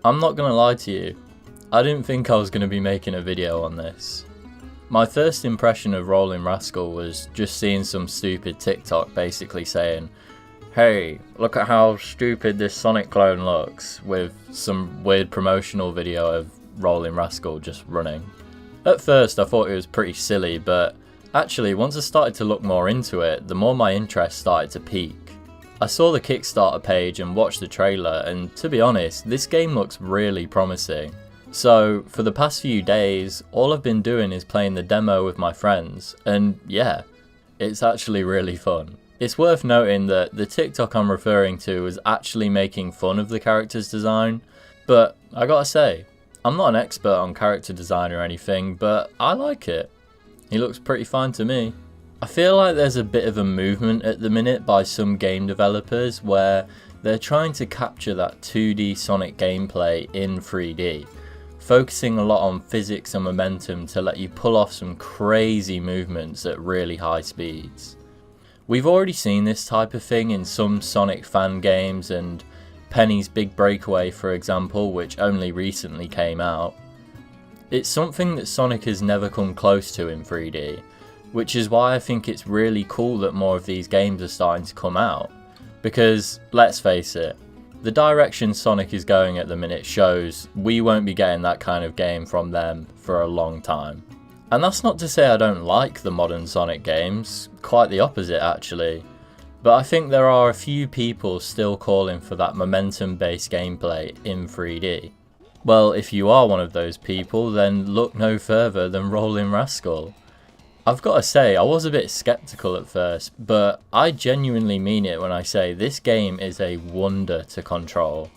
I'm not gonna lie to you, I didn't think I was gonna be making a video on this. My first impression of Rollin Rascal was just seeing some stupid TikTok basically saying, hey, look at how stupid this Sonic clone looks, with some weird promotional video of Rollin Rascal just running. At first I thought it was pretty silly, but actually once I started to look more into it, the more my interest started to peak. I saw the Kickstarter page and watched the trailer, and to be honest, this game looks really promising. So for the past few days, all I've been doing is playing the demo with my friends, and yeah, it's actually really fun. It's worth noting that the TikTok I'm referring to was actually making fun of the character's design, but I gotta say, I'm not an expert on character design or anything, but I like it. He looks pretty fine to me. I feel like there's a bit of a movement at the minute by some game developers where they're trying to capture that 2D Sonic gameplay in 3D, focusing a lot on physics and momentum to let you pull off some crazy movements at really high speeds. We've already seen this type of thing in some Sonic fan games, and Penny's Big Breakaway for example, which only recently came out. It's something that Sonic has never come close to in 3D, which is why I think it's really cool that more of these games are starting to come out. Because, let's face it, the direction Sonic is going at the minute shows we won't be getting that kind of game from them for a long time. And that's not to say I don't like the modern Sonic games, quite the opposite actually. But I think there are a few people still calling for that momentum-based gameplay in 3D. Well, if you are one of those people, then look no further than Rollin Rascal. I've got to say, I was a bit skeptical at first, but I genuinely mean it when I say this game is a wonder to control.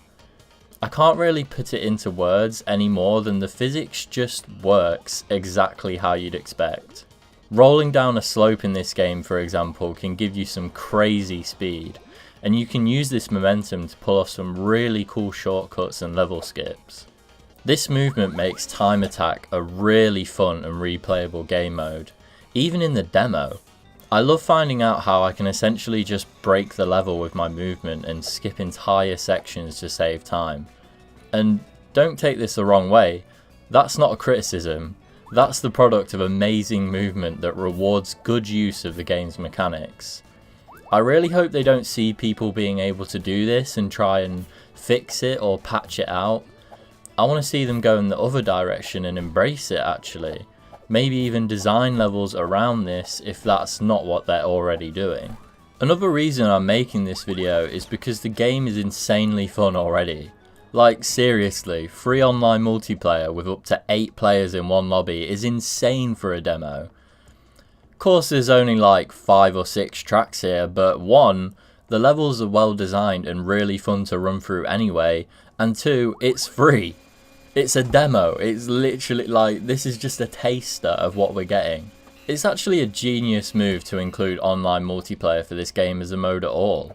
I can't really put it into words any more than the physics just works exactly how you'd expect. Rolling down a slope in this game, for example, can give you some crazy speed, and you can use this momentum to pull off some really cool shortcuts and level skips. This movement makes Time Attack a really fun and replayable game mode. Even in the demo, I love finding out how I can essentially just break the level with my movement and skip entire sections to save time. And don't take this the wrong way, that's not a criticism, that's the product of amazing movement that rewards good use of the game's mechanics. I really hope they don't see people being able to do this and try and fix it or patch it out. I want to see them go in the other direction and embrace it actually. Maybe even design levels around this if that's not what they're already doing. Another reason I'm making this video is because the game is insanely fun already. Like seriously, free online multiplayer with up to 8 players in one lobby is insane for a demo. Of course there's only like 5 or 6 tracks here, but 1, the levels are well designed and really fun to run through anyway, and 2, it's free. It's a demo, it's literally like, this is just a taster of what we're getting. It's actually a genius move to include online multiplayer for this game as a mode at all.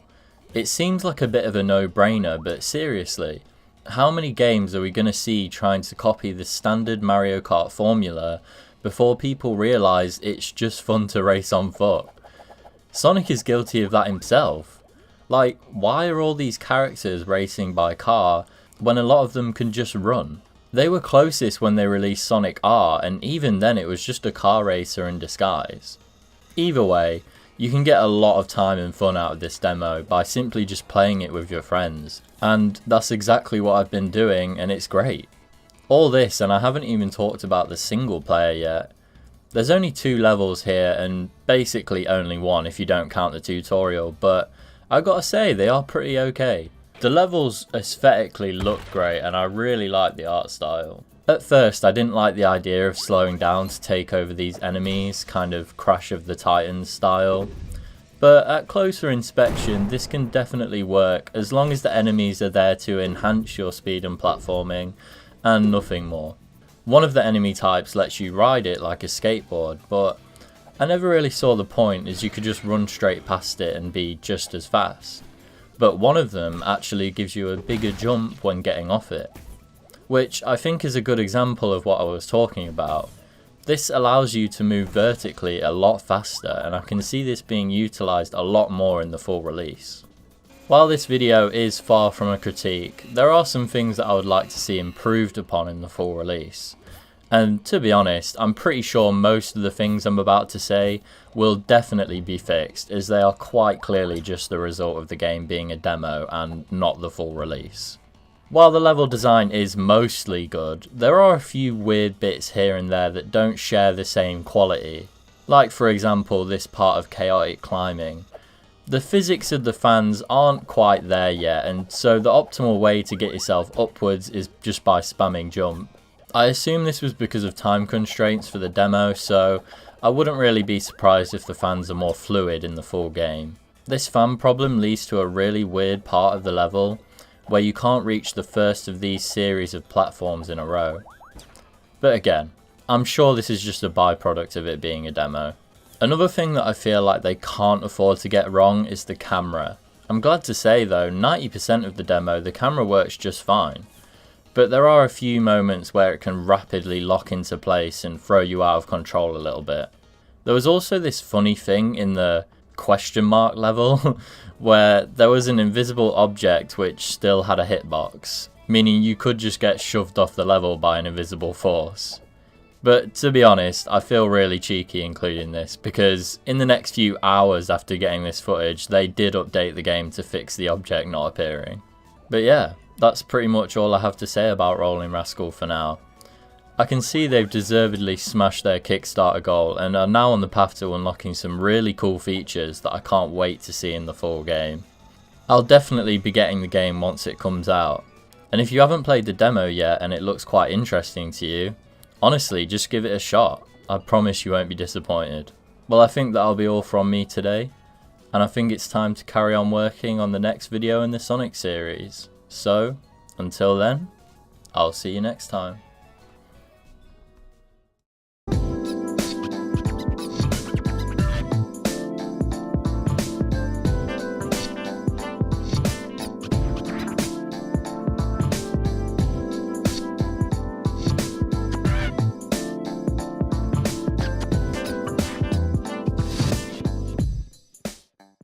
It seems like a bit of a no-brainer, but seriously, how many games are we going to see trying to copy the standard Mario Kart formula before people realise it's just fun to race on foot? Sonic is guilty of that himself. Like, why are all these characters racing by car when a lot of them can just run? They were closest when they released Sonic R, and even then it was just a car racer in disguise. Either way, you can get a lot of time and fun out of this demo by simply just playing it with your friends, and that's exactly what I've been doing, and it's great. All this, and I haven't even talked about the single player yet. There's only 2 levels here, and basically only 1 if you don't count the tutorial, but I gotta say they are pretty okay. The levels aesthetically look great and I really like the art style. At first I didn't like the idea of slowing down to take over these enemies, kind of Crash of the Titans style. But at closer inspection this can definitely work as long as the enemies are there to enhance your speed and platforming and nothing more. One of the enemy types lets you ride it like a skateboard, but I never really saw the point as you could just run straight past it and be just as fast. But one of them actually gives you a bigger jump when getting off it, which I think is a good example of what I was talking about. This allows you to move vertically a lot faster, and I can see this being utilised a lot more in the full release. While this video is far from a critique, there are some things that I would like to see improved upon in the full release. And to be honest, I'm pretty sure most of the things I'm about to say will definitely be fixed, as they are quite clearly just the result of the game being a demo and not the full release. While the level design is mostly good, there are a few weird bits here and there that don't share the same quality. Like for example this part of chaotic climbing. The physics of the fans aren't quite there yet, and so the optimal way to get yourself upwards is just by spamming jump. I assume this was because of time constraints for the demo, so I wouldn't really be surprised if the fans are more fluid in the full game. This fan problem leads to a really weird part of the level, where you can't reach the first of these series of platforms in a row. But again, I'm sure this is just a byproduct of it being a demo. Another thing that I feel like they can't afford to get wrong is the camera. I'm glad to say though, 90% of the demo the camera works just fine. But there are a few moments where it can rapidly lock into place and throw you out of control a little bit. There was also this funny thing in the question mark level where there was an invisible object which still had a hitbox, meaning you could just get shoved off the level by an invisible force. But to be honest, I feel really cheeky including this, because in the next few hours after getting this footage, they did update the game to fix the object not appearing. But yeah, that's pretty much all I have to say about Rollin Rascal for now. I can see they've deservedly smashed their Kickstarter goal and are now on the path to unlocking some really cool features that I can't wait to see in the full game. I'll definitely be getting the game once it comes out, and if you haven't played the demo yet and it looks quite interesting to you, honestly just give it a shot. I promise you won't be disappointed. Well, I think that'll be all from me today, and I think it's time to carry on working on the next video in the Sonic series. So, until then, I'll see you next time.